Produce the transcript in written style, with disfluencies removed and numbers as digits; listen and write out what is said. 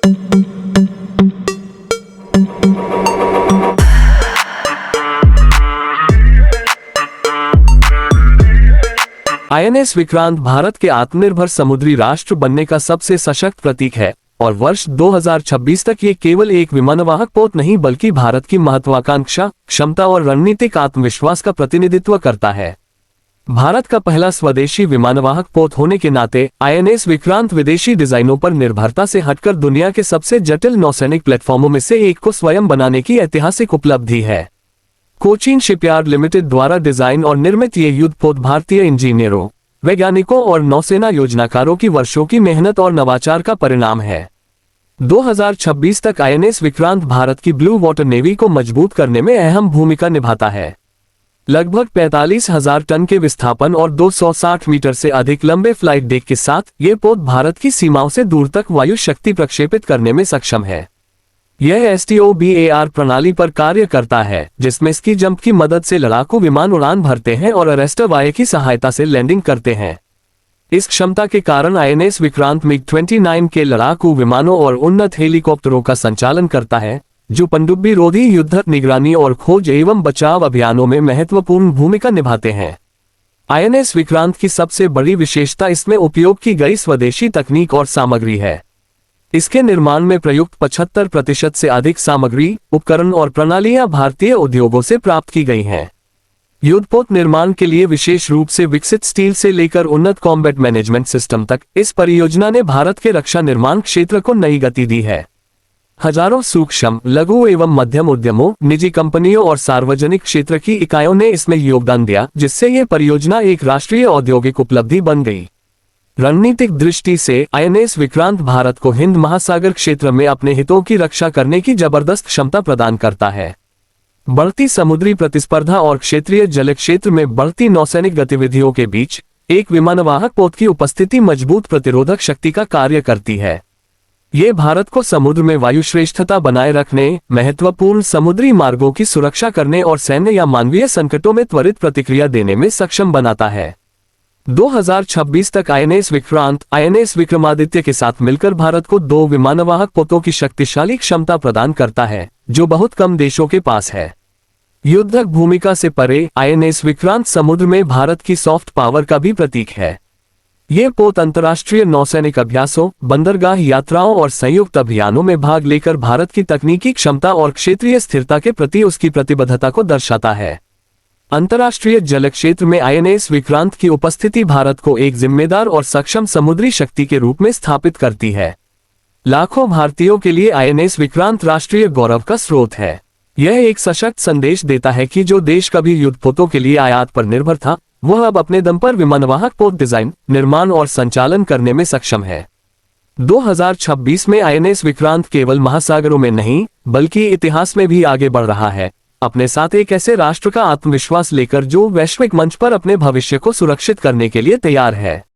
INS Vikrant Bharat के आत्मनिर्भर समुद्री राष्ट्र बनने का सबसे सशक्त प्रतीक है और वर्ष 2026 तक ये केवल एक विमानवाहक पोत नहीं बल्कि भारत की महत्वाकांक्षा, क्षमता और रणनीतिक आत्मविश्वास का प्रतिनिधित्व करता है। भारत का पहला स्वदेशी विमानवाहक पोत होने के नाते आईएनएस विक्रांत विदेशी डिजाइनों पर निर्भरता से हटकर दुनिया के सबसे जटिल नौसैनिक प्लेटफॉर्मों में से एक को स्वयं बनाने की ऐतिहासिक उपलब्धि है। कोचीन शिपयार्ड लिमिटेड द्वारा डिजाइन और निर्मित ये युद्धपोत भारतीय इंजीनियरों, वैज्ञानिकों और नौसेना योजनाकारों की वर्षों की मेहनत और नवाचार का परिणाम है। 2026 तक आईएनएस विक्रांत भारत की ब्लू वाटर नेवी को मजबूत करने में अहम भूमिका निभाता है। लगभग 45,000 टन के विस्थापन और 260 मीटर से अधिक लंबे फ्लाइट डेक के साथ ये पोत भारत की सीमाओं से दूर तक वायु शक्ति प्रक्षेपित करने में सक्षम है। यह STOBAR प्रणाली पर कार्य करता है, जिसमें स्की जंप की मदद से लड़ाकू विमान उड़ान भरते हैं और अरेस्टर वाय की सहायता से लैंडिंग करते हैं। इस क्षमता के कारण आईएनएस विक्रांत MiG-29 के लड़ाकू विमानों और उन्नत हेलीकॉप्टरों का संचालन करता है, जो पनडुब्बी रोधी युद्धक निगरानी और खोज एवं बचाव अभियानों में महत्वपूर्ण भूमिका निभाते हैं। आईएनएस विक्रांत की सबसे बड़ी विशेषता इसमें उपयोग की गई स्वदेशी तकनीक और सामग्री है। इसके निर्माण में प्रयुक्त 75% से अधिक सामग्री, उपकरण और प्रणालियां भारतीय उद्योगों से प्राप्त की गई हैं। युद्धपोत निर्माण के लिए विशेष रूप से विकसित स्टील से लेकर उन्नत कॉम्बैट मैनेजमेंट सिस्टम तक इस परियोजना ने भारत के रक्षा निर्माण क्षेत्र को नई गति दी है। हजारों सूक्ष्म, लघु एवं मध्यम उद्यमों, निजी कंपनियों और सार्वजनिक क्षेत्र की इकाइयों ने इसमें योगदान दिया, जिससे ये परियोजना एक राष्ट्रीय औद्योगिक उपलब्धि बन गई। रणनीतिक दृष्टि से आईएनएस विक्रांत भारत को हिंद महासागर क्षेत्र में अपने हितों की रक्षा करने की जबरदस्त क्षमता प्रदान करता है। बढ़ती समुद्री प्रतिस्पर्धा और क्षेत्रीय जल क्षेत्र में बढ़ती नौसैनिक गतिविधियों के बीच एक विमानवाहक पोत की उपस्थिति मजबूत प्रतिरोधक शक्ति का कार्य करती है। ये भारत को समुद्र में वायु श्रेष्ठता बनाए रखने, महत्वपूर्ण समुद्री मार्गों की सुरक्षा करने और सैन्य या मानवीय संकटों में त्वरित प्रतिक्रिया देने में सक्षम बनाता है। 2026 तक आईएनएस विक्रांत आईएनएस विक्रमादित्य के साथ मिलकर भारत को 2 विमानवाहक पोतों की शक्तिशाली क्षमता प्रदान करता है, जो बहुत कम देशों के पास है। युद्धक भूमिका से परे आईएनएस विक्रांत समुद्र में भारत की सॉफ्ट पावर का भी प्रतीक है। ये पोत अंतर्राष्ट्रीय नौसैनिक अभ्यासों, बंदरगाह यात्राओं और संयुक्त अभियानों में भाग लेकर भारत की तकनीकी क्षमता और क्षेत्रीय स्थिरता के प्रति उसकी प्रतिबद्धता को दर्शाता है। अंतर्राष्ट्रीय जल क्षेत्र में आईएनएस विक्रांत की उपस्थिति भारत को एक जिम्मेदार और सक्षम समुद्री शक्ति के रूप में स्थापित करती है। लाखों भारतीयों के लिए आईएनएस विक्रांत राष्ट्रीय गौरव का स्रोत है। यह एक सशक्त संदेश देता है कि जो देश कभी युद्धपोतों के लिए आयात पर निर्भर था, वह अब अपने दम पर विमानवाहक पोत डिजाइन, निर्माण और संचालन करने में सक्षम है। 2026 में आईएनएस विक्रांत केवल महासागरों में नहीं, बल्कि इतिहास में भी आगे बढ़ रहा है, अपने साथ एक ऐसे राष्ट्र का आत्मविश्वास लेकर जो वैश्विक मंच पर अपने भविष्य को सुरक्षित करने के लिए तैयार है।